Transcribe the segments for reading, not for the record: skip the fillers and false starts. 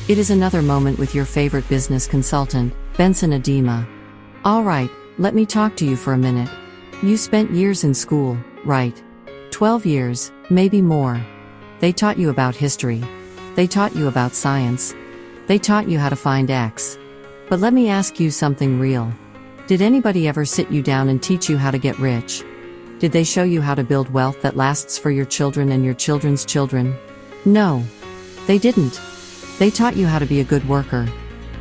It is another moment with your favorite business consultant, Benson Adima. Alright, let me talk to you for a minute. You spent years in school, right? 12 years, maybe more. They taught you about history. They taught you about science. They taught you how to find X. But let me ask you something real. Did anybody ever sit you down and teach you how to get rich? Did they show you how to build wealth that lasts for your children and your children's children? No. They didn't. They taught you how to be a good worker.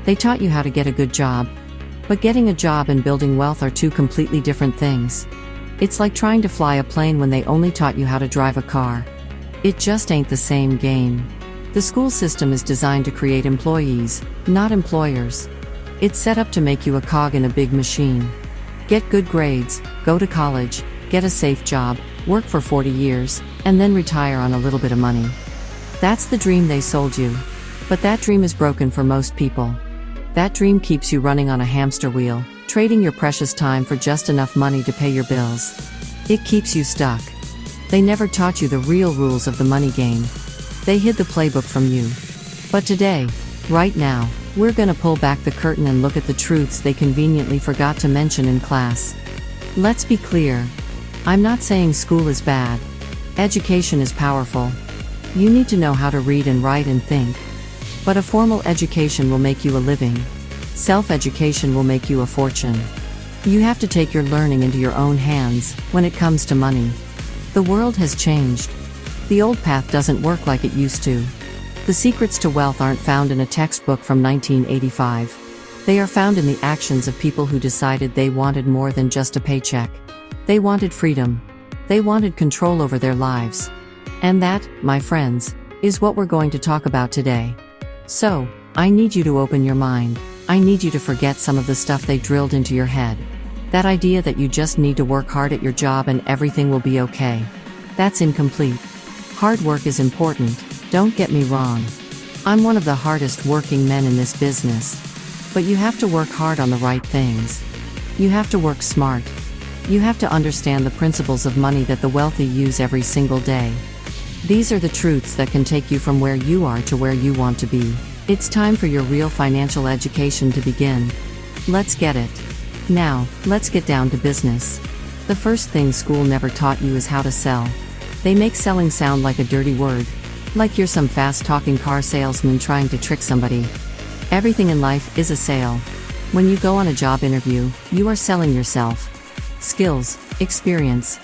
They taught you how to get a good job. But getting a job and building wealth are two completely different things. It's like trying to fly a plane when they only taught you how to drive a car. It just ain't the same game. The school system is designed to create employees, not employers. It's set up to make you a cog in a big machine. Get good grades, go to college, get a safe job, work for 40 years, and then retire on a little bit of money. That's the dream they sold you. But that dream is broken for most people. That dream keeps you running on a hamster wheel, trading your precious time for just enough money to pay your bills. It keeps you stuck. They never taught you the real rules of the money game. They hid the playbook from you. But today, right now, we're gonna pull back the curtain and look at the truths they conveniently forgot to mention in class. Let's be clear. I'm not saying school is bad. Education is powerful. You need to know how to read and write and think. But a formal education will make you a living. Self-education will make you a fortune. You have to take your learning into your own hands when it comes to money. The world has changed. The old path doesn't work like it used to. The secrets to wealth aren't found in a textbook from 1985. They are found in the actions of people who decided they wanted more than just a paycheck. They wanted freedom. They wanted control over their lives. And that, my friends, is what we're going to talk about today. So, I need you to open your mind. I need you to forget some of the stuff they drilled into your head. That idea that you just need to work hard at your job and everything will be okay. That's incomplete. Hard work is important, don't get me wrong. I'm one of the hardest working men in this business. But you have to work hard on the right things. You have to work smart. You have to understand the principles of money that the wealthy use every single day. These are the truths that can take you from where you are to where you want to be. It's time for your real financial education to begin. Let's get it. Now, let's get down to business. The first thing school never taught you is how to sell. They make selling sound like a dirty word. Like you're some fast-talking car salesman trying to trick somebody. Everything in life is a sale. When you go on a job interview, you are selling yourself. Skills, experience,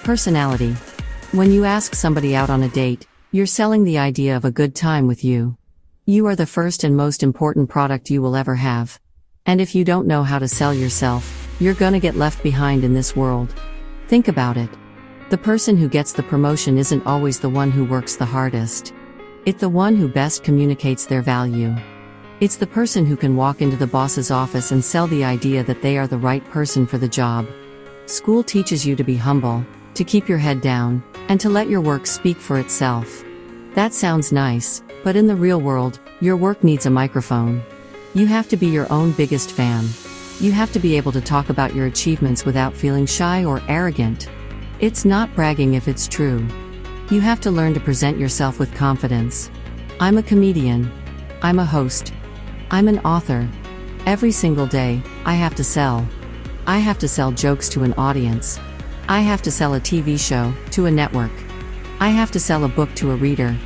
personality. When you ask somebody out on a date, you're selling the idea of a good time with you. You are the first and most important product you will ever have. And if you don't know how to sell yourself, you're gonna get left behind in this world. Think about it. The person who gets the promotion isn't always the one who works the hardest. It's the one who best communicates their value. It's the person who can walk into the boss's office and sell the idea that they are the right person for the job. School teaches you to be humble, to keep your head down, and to let your work speak for itself. That sounds nice, but in the real world, your work needs a microphone. You have to be your own biggest fan. You have to be able to talk about your achievements without feeling shy or arrogant. It's not bragging if it's true. You have to learn to present yourself with confidence. I'm a comedian. I'm a host. I'm an author. Every single day, I have to sell. I have to sell jokes to an audience. I have to sell a TV show to a network. I have to sell a book to a reader.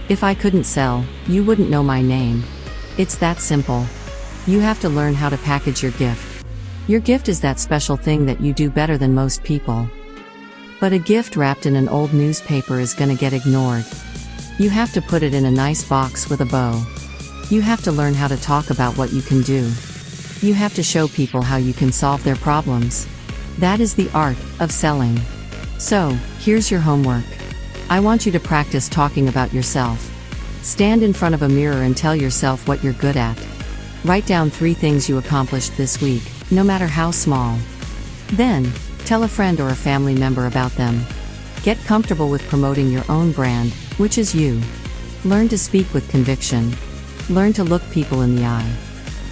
If I couldn't sell, you wouldn't know my name. It's that simple. You have to learn how to package your gift. Your gift is that special thing that you do better than most people. But a gift wrapped in an old newspaper is gonna get ignored. You have to put it in a nice box with a bow. You have to learn how to talk about what you can do. You have to show people how you can solve their problems. That is the art of selling. So, here's your homework. I want you to practice talking about yourself. Stand in front of a mirror and tell yourself what you're good at. Write down 3 things you accomplished this week, no matter how small. Then, tell a friend or a family member about them. Get comfortable with promoting your own brand, which is you. Learn to speak with conviction. Learn to look people in the eye.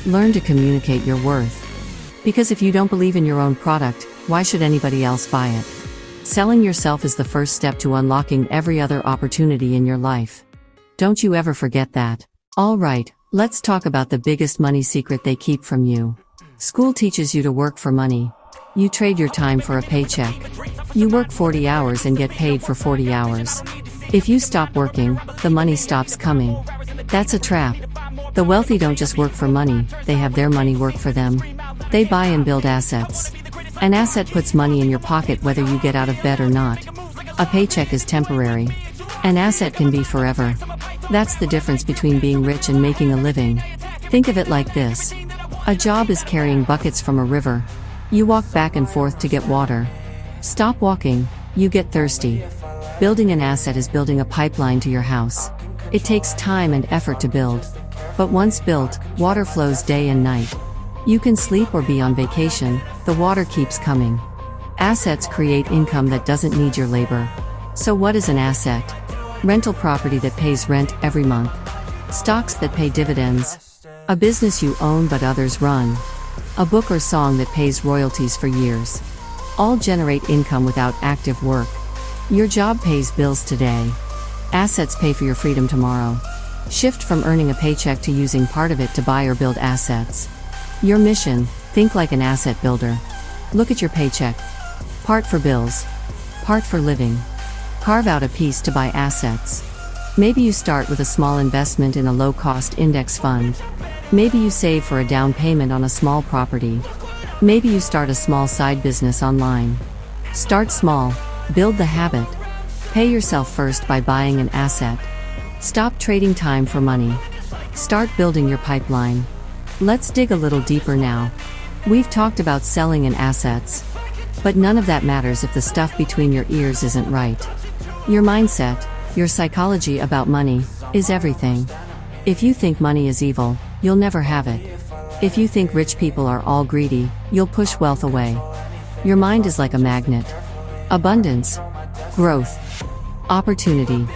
Learn to communicate your worth. Because if you don't believe in your own product, why should anybody else buy it? Selling yourself is the first step to unlocking every other opportunity in your life. Don't you ever forget that. Alright, Let's talk about the biggest money secret they keep from you. School teaches you to work for money. You trade your time for a paycheck. You work 40 hours and get paid for 40 hours. If you stop working, the money stops coming. That's a trap. The wealthy don't just work for money, they have their money work for them. They buy and build assets. An asset puts money in your pocket whether you get out of bed or not. A paycheck is temporary. An asset can be forever. That's the difference between being rich and making a living. Think of it like this. A job is carrying buckets from a river. You walk back and forth to get water. Stop walking, you get thirsty. Building an asset is building a pipeline to your house. It takes time and effort to build. But once built, water flows day and night. You can sleep or be on vacation, the water keeps coming. Assets create income that doesn't need your labor. So what is an asset? Rental property that pays rent every month. Stocks that pay dividends. A business you own but others run. A book or song that pays royalties for years. All generate income without active work. Your job pays bills today. Assets pay for your freedom tomorrow. Shift from earning a paycheck to using part of it to buy or build assets. Your mission: think like an asset builder. Look at your paycheck. Part for bills. Part for living. Carve out a piece to buy assets. Maybe you start with a small investment in a low-cost index fund. Maybe you save for a down payment on a small property. Maybe you start a small side business online. Start small, build the habit. Pay yourself first by buying an asset. Stop trading time for money. Start building your pipeline. Let's dig a little deeper now. We've talked about selling and assets. But none of that matters if the stuff between your ears isn't right. Your mindset, your psychology about money, is everything. If you think money is evil, you'll never have it. If you think rich people are all greedy, you'll push wealth away. Your mind is like a magnet. Abundance, growth, opportunity.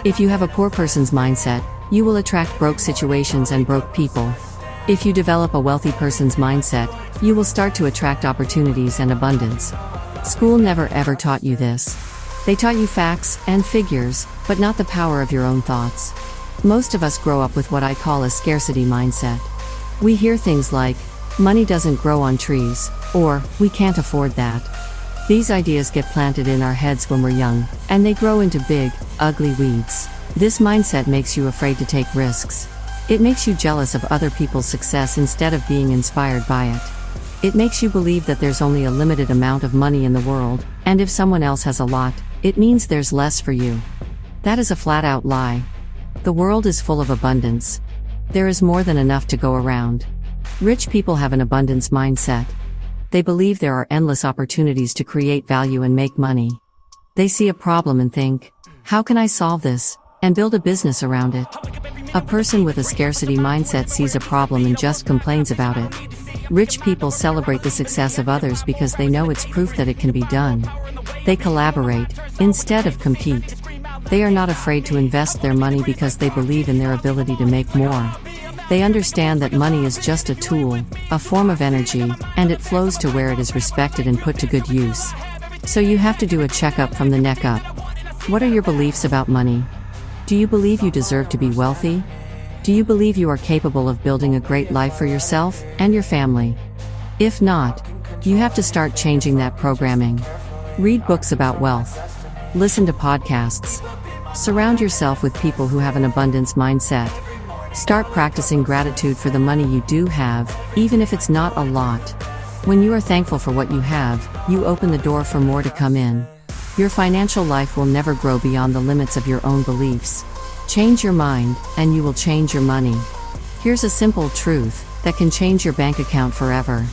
If you have a poor person's mindset, you will attract broke situations and broke people. If you develop a wealthy person's mindset, you will start to attract opportunities and abundance. School never ever taught you this. They taught you facts and figures, but not the power of your own thoughts. Most of us grow up with what I call a scarcity mindset. We hear things like, money doesn't grow on trees, or, we can't afford that. These ideas get planted in our heads when we're young, and they grow into big, ugly weeds. This mindset makes you afraid to take risks. It makes you jealous of other people's success instead of being inspired by it. It makes you believe that there's only a limited amount of money in the world, and if someone else has a lot, it means there's less for you. That is a flat-out lie. The world is full of abundance. There is more than enough to go around. Rich people have an abundance mindset. They believe there are endless opportunities to create value and make money. They see a problem and think, how can I solve this, and build a business around it? A person with a scarcity mindset sees a problem and just complains about it. Rich people celebrate the success of others because they know it's proof that it can be done. They collaborate, instead of compete. They are not afraid to invest their money because they believe in their ability to make more. They understand that money is just a tool, a form of energy, and it flows to where it is respected and put to good use. So you have to do a checkup from the neck up. What are your beliefs about money? Do you believe you deserve to be wealthy? Do you believe you are capable of building a great life for yourself and your family? If not, you have to start changing that programming. Read books about wealth. Listen to podcasts. Surround yourself with people who have an abundance mindset. Start practicing gratitude for the money you do have, even if it's not a lot. When you are thankful for what you have, you open the door for more to come in. Your financial life will never grow beyond the limits of your own beliefs. Change your mind, and you will change your money. Here's a simple truth that can change your bank account forever.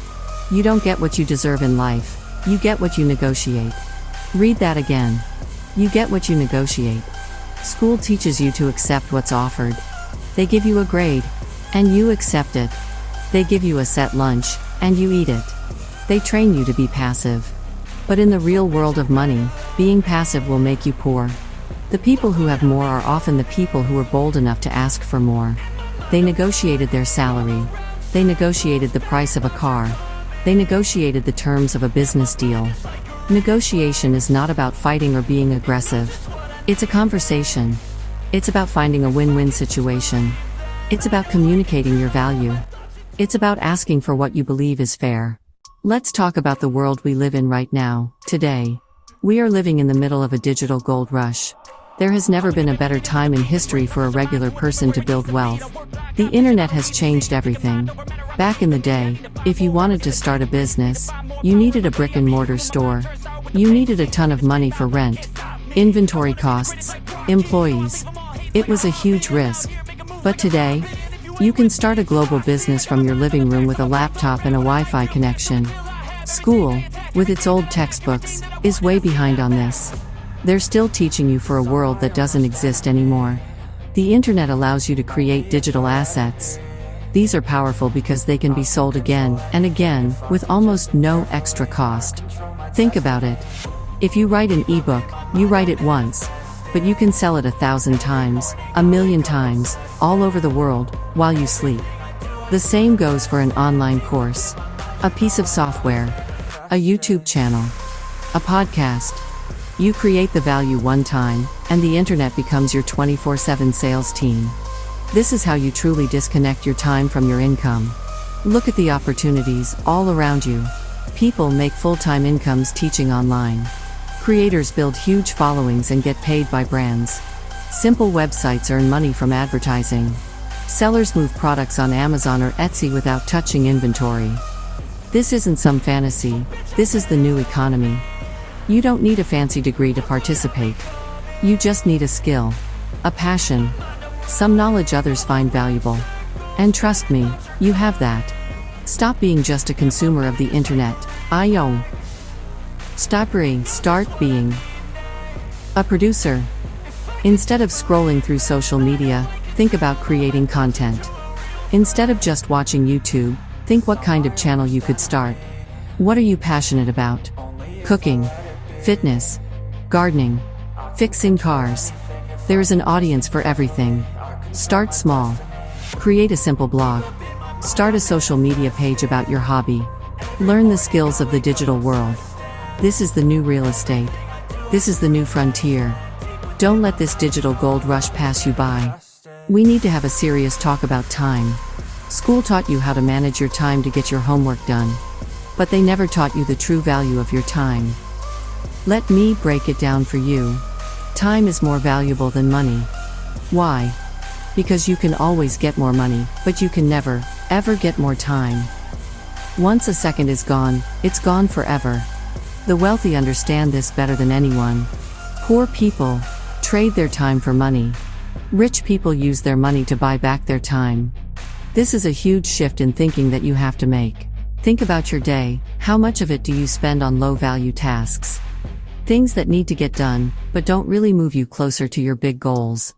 You don't get what you deserve in life, you get what you negotiate. Read that again. You get what you negotiate. School teaches you to accept what's offered. They give you a grade, and you accept it. They give you a set lunch, and you eat it. They train you to be passive. But in the real world of money, being passive will make you poor. The people who have more are often the people who were bold enough to ask for more. They negotiated their salary. They negotiated the price of a car. They negotiated the terms of a business deal. Negotiation is not about fighting or being aggressive. It's a conversation. It's about finding a win-win situation. It's about communicating your value. It's about asking for what you believe is fair. Let's talk about the world we live in right now, today. We are living in the middle of a digital gold rush. There has never been a better time in history for a regular person to build wealth. The internet has changed everything. Back in the day, if you wanted to start a business, you needed a brick-and-mortar store. You needed a ton of money for rent, inventory costs, employees. It was a huge risk. But today, you can start a global business from your living room with a laptop and a Wi-Fi connection. School, with its old textbooks, is way behind on this. They're still teaching you for a world that doesn't exist anymore. The internet allows you to create digital assets. These are powerful because they can be sold again and again, with almost no extra cost. Think about it. If you write an ebook, you write it once. But you can sell it 1,000 times, 1,000,000 times, all over the world, while you sleep. The same goes for an online course, a piece of software, a YouTube channel, a podcast. You create the value one time, and the internet becomes your 24/7 sales team. This is how you truly disconnect your time from your income. Look at the opportunities all around you. People make full-time incomes teaching online. Creators build huge followings and get paid by brands. Simple websites earn money from advertising. Sellers move products on Amazon or Etsy without touching inventory. This isn't some fantasy, this is the new economy. You don't need a fancy degree to participate. You just need a skill, a passion, some knowledge others find valuable. And trust me, you have that. Stop being just a consumer of the internet. Start being a producer. Instead of scrolling through social media, think about creating content. Instead of just watching YouTube, think what kind of channel you could start. What are you passionate about? Cooking, fitness, gardening, fixing cars. There is an audience for everything. Start small. Create a simple blog. Start a social media page about your hobby. Learn the skills of the digital world. This is the new real estate. This is the new frontier. Don't let this digital gold rush pass you by. We need to have a serious talk about time. School taught you how to manage your time to get your homework done. But they never taught you the true value of your time. Let me break it down for you. Time is more valuable than money. Why? Because you can always get more money, but you can never, ever get more time. Once a second is gone, it's gone forever. The wealthy understand this better than anyone. Poor people trade their time for money. Rich people use their money to buy back their time. This is a huge shift in thinking that you have to make. Think about your day. How much of it do you spend on low-value tasks? Things that need to get done, but don't really move you closer to your big goals.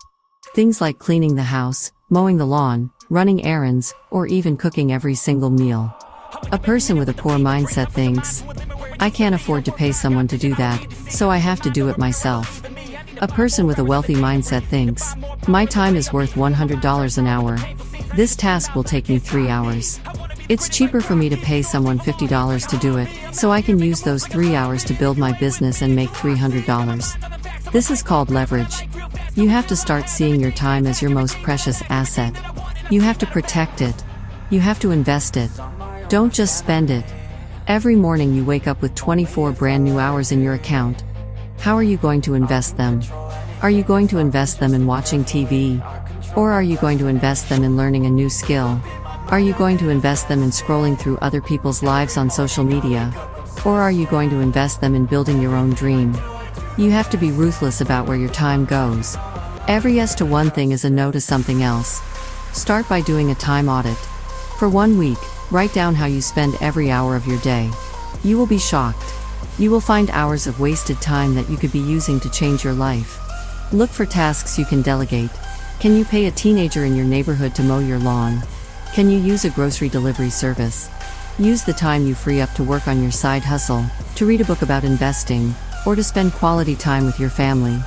Things like cleaning the house, mowing the lawn, running errands, or even cooking every single meal. A person with a poor mindset thinks, I can't afford to pay someone to do that, so I have to do it myself. A person with a wealthy mindset thinks, my time is worth $100 an hour. This task will take me 3 hours. It's cheaper for me to pay someone $50 to do it, so I can use those 3 hours to build my business and make $300. This is called leverage. You have to start seeing your time as your most precious asset. You have to protect it. You have to invest it. Don't just spend it. Every morning you wake up with 24 brand new hours in your account. How are you going to invest them? Are you going to invest them in watching TV? Or are you going to invest them in learning a new skill? Are you going to invest them in scrolling through other people's lives on social media? Or are you going to invest them in building your own dream? You have to be ruthless about where your time goes. Every yes to one thing is a no to something else. Start by doing a time audit. For 1 week, write down how you spend every hour of your day. You will be shocked. You will find hours of wasted time that you could be using to change your life. Look for tasks you can delegate. Can you pay a teenager in your neighborhood to mow your lawn? Can you use a grocery delivery service? Use the time you free up to work on your side hustle, to read a book about investing, or to spend quality time with your family.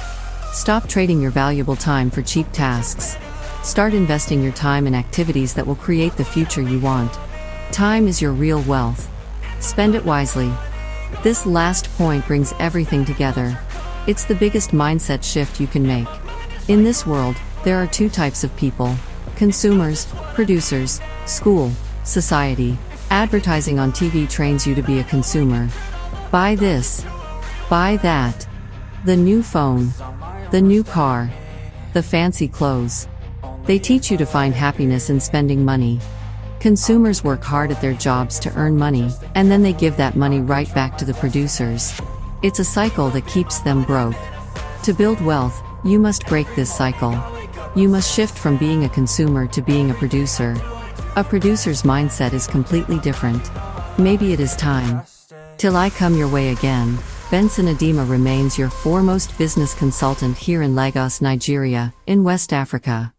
Stop trading your valuable time for cheap tasks. Start investing your time in activities that will create the future you want. Time is your real wealth. Spend it wisely. This last point brings everything together. It's the biggest mindset shift you can make. In this world, there are two types of people: Consumers, producers, school, society. Advertising on TV trains you to be a consumer. Buy this. Buy that. The new phone. The new car. The fancy clothes. They teach you to find happiness in spending money. Consumers work hard at their jobs to earn money, and then they give that money right back to the producers. It's a cycle that keeps them broke. To build wealth, you must break this cycle. You must shift from being a consumer to being a producer. A producer's mindset is completely different. Maybe it is time. Till I come your way again, Benson Adima remains your foremost business consultant here in Lagos, Nigeria, in West Africa.